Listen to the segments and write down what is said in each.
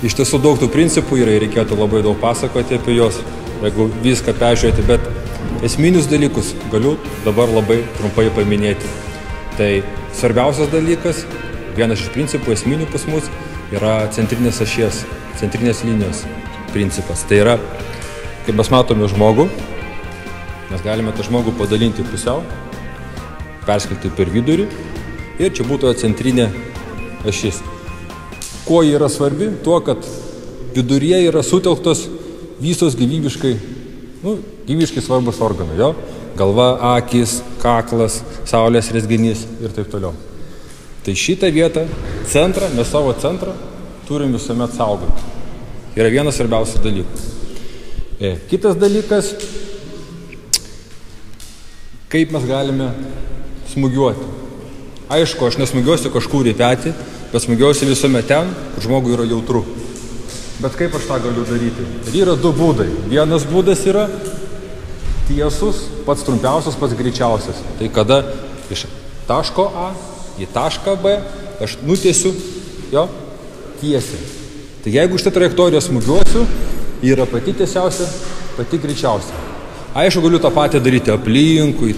Iš tiesų daug tų principų yra ir reikėtų labai daug pasakoti apie juos, jeigu viską peržiūrėti, bet esminius dalykus galiu dabar labai trumpai paminėti. Tai svarbiausias dalykas, vienas iš principų esminių pas mus yra centrinės ašies, centrinės linijos principas. Tai yra, kaip mes matome žmogų, mes galime tą žmogų padalinti pusiau, perskelti per vidurį ir čia būtų centrinė ašis. Kuo ji yra svarbi? Tuo, kad viduryje yra sutelktos visos gyvybiškai svarbus organai. Jo? Galva, akis, kaklas, saulės rezginys ir taip toliau. Tai šitą vietą, centrą, mes savo centrą turim visuomet saugoti. Yra vienas svarbiausių dalykų. Kitas dalykas, kaip mes galime smūgiuoti. Aišku, aš nesmūgiuosiu kažkur į petį, bet smūgiuosiu visuomet ten, kur žmogui yra jautru. Bet kaip aš tą galiu daryti? Ir yra du būdai. Vienas būdas yra tiesus, pats trumpiausias, pats greičiausias. Tai kada iš taško A į tašką B aš nutiesiu tiesiai. Tai jeigu šitą trajektoriją smūgiuosiu, yra pati tiesiausia, pati greičiausia. Aišku, galiu tą patį daryti aplinkui,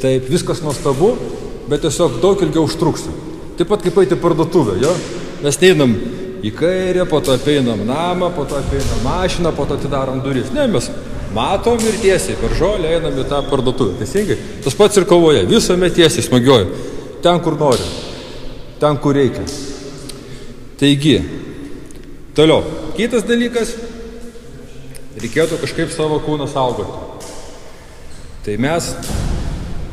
taip, viskas nuostabu, bet tiesiog daug ilgiau užtruksiu. Taip pat kaip eiti parduotuvę, jo? Mes neinam į kairę, po to apeinam namą, po to apeinam mašiną, po to atidarom duris. Ne, mes matom ir tiesiai per žolę einam į tą parduotuvę. Teisingai? Tas pats ir kovoje, visuomet tiesiai smūgiuoju. Ten, kur noriu. Ten, kur reikia. Taigi, toliau. Kitas dalykas, reikėtų kažkaip savo kūną saugoti. Tai mes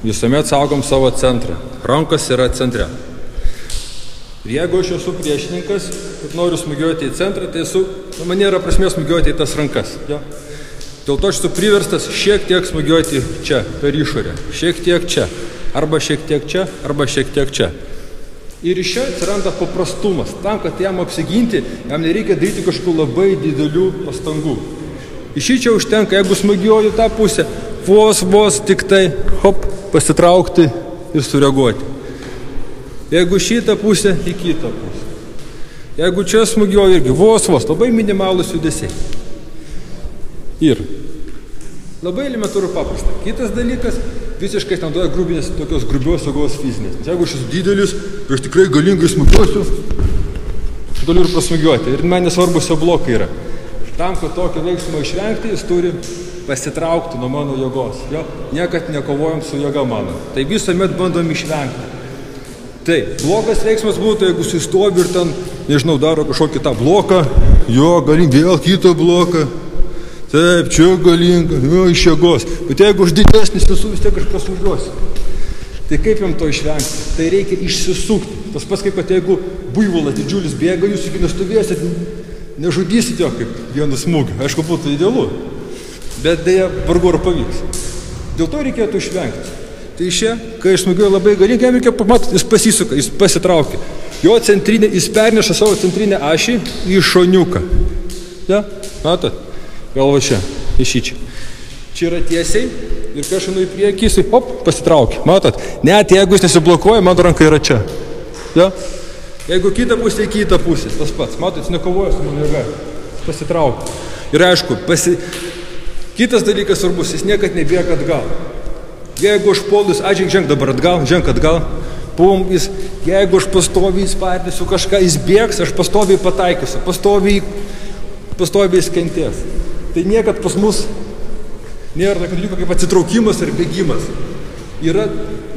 visuomet saugom savo centrą. Rankos yra centre. Ir jeigu aš esu priešininkas ir noriu smūgiuoti į centrą, tai man nėra prasmės smūgiuoti į tas rankas. Ja? Dėl to aš esu priverstas šiek tiek smūgiuoti čia, per išorę. Šiek tiek čia. Arba šiek tiek čia, arba šiek tiek čia. Ir iš čia atsiranda paprastumas. Tam, kad jam apsiginti, jam nereikia daryti kažkokių labai didelių pastangų. Iš čia užtenka, jeigu smūgiuoju tą pusę, vos tik tai, pasitraukti ir sureaguoti. Jeigu šitą pusę, į kitą pusę. Jeigu čia smūgiuoju irgi, vos, labai minimalūs judesiai. Ir labai elementarų paprasta. Kitas dalykas, visiškai naudoja tokios grubios saugos fizinės. Nes jeigu aš esu didelis, ir aš tikrai galingai smūgiuosiu, galiu ir prasmūgiuoti. Ir man nesvarbus jo blokai yra. Tam, kad tokio veiksmo išvengti, jis turi pasitraukti nuo mano jėgos. Jo? Niekad nekovojam su jėga mano. Tai visuomet bandom išvengti. Tai blogas veiksmas būtų, jeigu sustovi ir ten, nežinau, daro kažkokį tą bloką, galingai vėl kitą bloką. Taip, čia galinga, iš jėgos. Bet jeigu aš didesnis esu, vis tiek aš prasmūgiuosiu. Tai kaip jam to išvengti? Tai reikia išsisukti. Tas pats kaip, kad jeigu buivolas didžiulis bėga, jūs iki nestovėsit, nežudysit jo kaip vienu smūgiu. Aišku, būtų idealu. Bet dėja, vargu ar pavyks. Dėl to reikėtų išvengti. Tai čia, kai aš smūgiuoju labai galingai, jam reikia pamatyti, jis pasisuka, jis pasitraukia. Jo centrinė, jis perneša savo centrinę ašį į šoniuką. Ja? Matot? Galva čia, iš čia. Čia yra tiesiai ir kai aš einu į priekį, jisai, pasitraukia. Matot? Net jeigu jis nesiblokuoja, mano ranka yra čia. Ja? Jeigu kitą pusę, tas pats. Matot, jis nekovoja su mano jėga. Jis pasitraukia. Ir aišku, kitas dalykas svarbus, jis niekad nebėga atgal. Jeigu aš puolu, jis ženk dabar atgal, jeigu aš pastoviai spardysiu kažką, jis bėgs, aš pastoviai pataikysiu, pastoviai skentės. Tai niekad pas mus nėra tokio dalyko kaip atsitraukimas ir bėgimas. Yra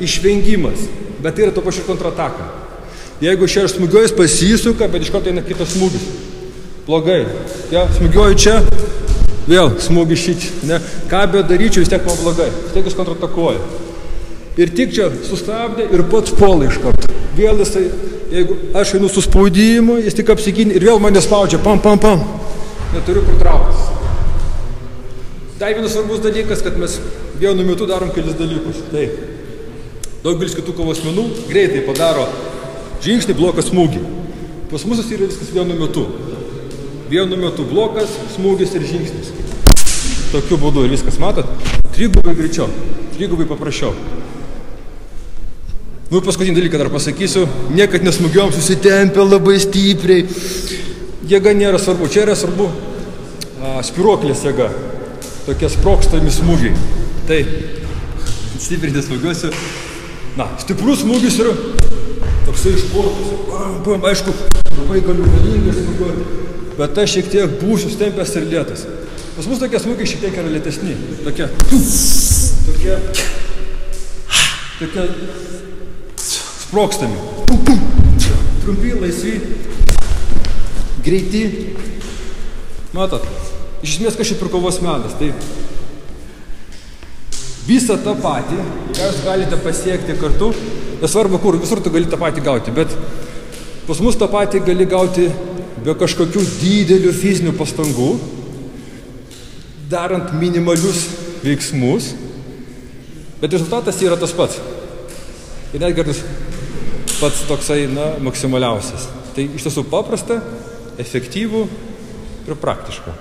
išvengimas, bet tai yra to pačiu kontrataka. Jeigu čia aš smūgiuoju, jis pasisuka, bet iš karto eina kitas smūgis. Blogai. Ja, smūgiuoju čia. Vėl smūgį šičia. Ką bedaryčiau, vis tiek man blogai. Vis tiek jis kontratakuoja. Ir tik čia sustabdė ir pats puola iš karto. Vėl jisai, jeigu aš einu su spaudimu, jis tik apsigynė ir vėl mane spaudžia. Pam. Neturiu kur trauktis. Dar vienas svarbus dalykas, kad mes vienu metu darom kelis dalykus. Tai daugelis kitų kovos menų greitai padaro žingsnį, bloką, smūgį. Pas mus yra viskas vienu metu. Vienu metu blokas, smūgis ir žingsnis. Tokiu būdu ir viskas, matot? Trigubai greičiau, trigubai paprasčiau. Nu, paskutinį dalyką dar pasakysiu. Niekad nesmugiuom, susitempę labai stipriai. Jėga nėra svarbu. Čia yra svarbu spiruoklės jėga. Tokie sprokstami smūgiai. Tai stipriai nesmugiuosiu. Na, stiprus smūgis yra toksai išportas. Aišku, labai galiu galingai smūgiuoti. Bet aš šiek tiek būsiu stempęs ir lėtas. Pas mus tokie smūgiai šiek tiek yra lėtesni. Tokie sprokstami. Trumpi, laisvi, greiti. Matot, iš esmės kažkaip ir kovos menas. Tai visą tą patį, ką jūs galite pasiekti kartu, nesvarbu kur, visur tu gali tą patį gauti, bet pas mus tą patį gali gauti be kažkokių didelių fizinių pastangų, darant minimalius veiksmus, bet rezultatas yra tas pats. Ir netgi pats toksai, maksimaliausias. Tai iš tiesų paprasta, efektyvų ir praktiška.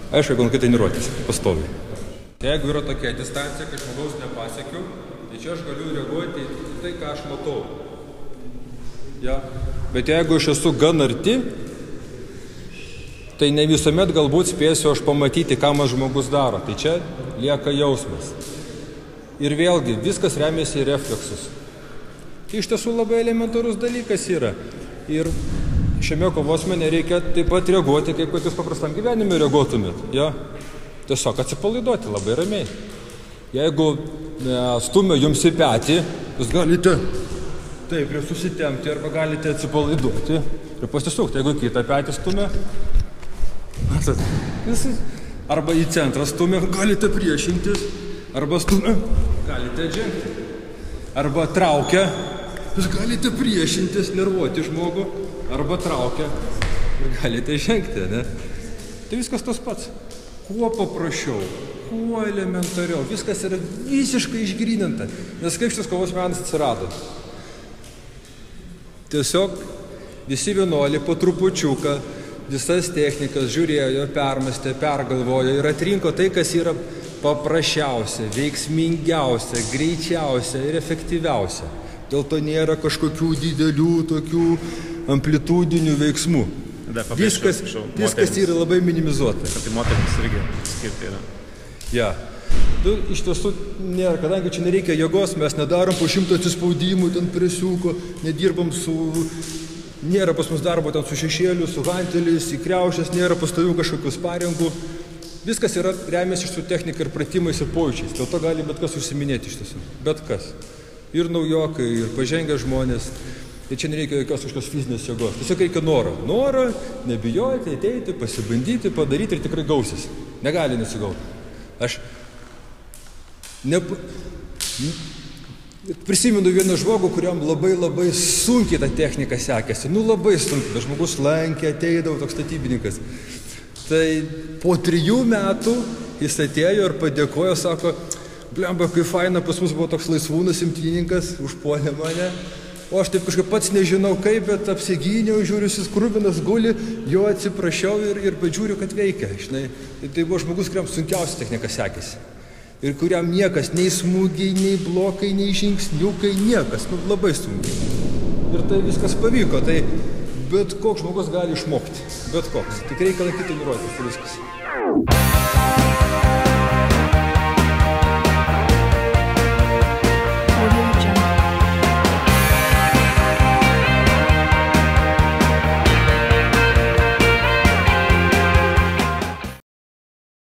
Aišku, jeigu kai treniruotis, pastoviai. Jeigu yra tokia distancija, kad žmogaus nepasiekiu, tai čia aš galiu reaguoti į tai, ką aš matau. Ja. Bet jeigu aš esu gan arti, tai ne visuomet galbūt spėsiu aš pamatyti, ką man žmogus daro. Tai čia lieka jausmas. Ir vėlgi, viskas remiasi į refleksus. Tai iš tiesų labai elementarus dalykas yra. Ir šiame kovos mene reikia taip pat reaguoti, kaip kad jūs paprastam gyvenime reaguotumėt. Ja? Tiesiog atsipalaiduoti labai ramiai. Jeigu stumia jums į petį, jūs galite taip ir susitempti arba galite atsipalaiduoti ir pasisukti. Jeigu kitą petį stumia, arba į centrą stumia, galite priešintis, arba stumia, galite žengti. Arba traukia, jūs galite priešintis, nervuoti žmogų, arba traukia ir galite žengti, ne? Tai viskas tas pats. Kuo paprasčiau, kuo elementariau, viskas yra visiškai išgryninta. Nes kaip šitas kovos menas atsirado? Tiesiog visi vienuoliai po trupučiuką visas technikas žiūrėjo, permastė, pergalvojo ir atrinko tai, kas yra paprasčiausia, veiksmingiausia, greičiausia ir efektyviausia. Dėl to nėra kažkokių didelių tokių amplitudinių veiksmų. Viskas yra labai minimizuota. Tai moterims irgi skirti yra. Ja. Iš tiesų nėra, kadangi čia nereikia jėgos, mes nedarom po 100 atsispaudimų, ten presiuko, nedirbam su... Nėra pas mus darbo ten su šešėliu, su hanteliais, į kriaušės, nėra pastovių kažkokių sparingų. Viskas yra remiasi iš tų technika ir pratimais ir pojūčiais. Dėl to gali bet kas užsiminėti iš tiesų. Bet kas. Ir naujokai, ir pažengę žmonės. Ir čia nereikia jokios kažkokios fizinės jėgos. Tiesiog reikia noro. Noro, nebijoti, ateiti, pasibandyti, padaryti ir tikrai gausis. Negali nesigauti. Aš prisimenu vieną žmogų, kuriam labai sunkiai ta technika sekėsi. Labai sunkiai. Bet žmogus lankė, ateidavo toks statybininkas. Tai po 3 metų jis atėjo ir padėkojo, sako, blemba, kai faina, pas mus buvo toks laisvūnas imtyninkas, užpuolė mane. O aš taip kažkaip pats nežinau kaip, bet apsigyniau, žiūriu, jis kruvinas guli, jo atsiprašiau ir pažiūriu, kad veikia. Žinai. Tai buvo žmogus, kuriam sunkiausia technika sekėsi. Ir kuriam niekas, nei smūgiai, nei blokai, nei žingsniukai, niekas, labai sunkiai. Ir tai viskas pavyko, tai bet koks žmogus gali išmokti, bet koks. Tik reikia lankyti treniruotis, viskas.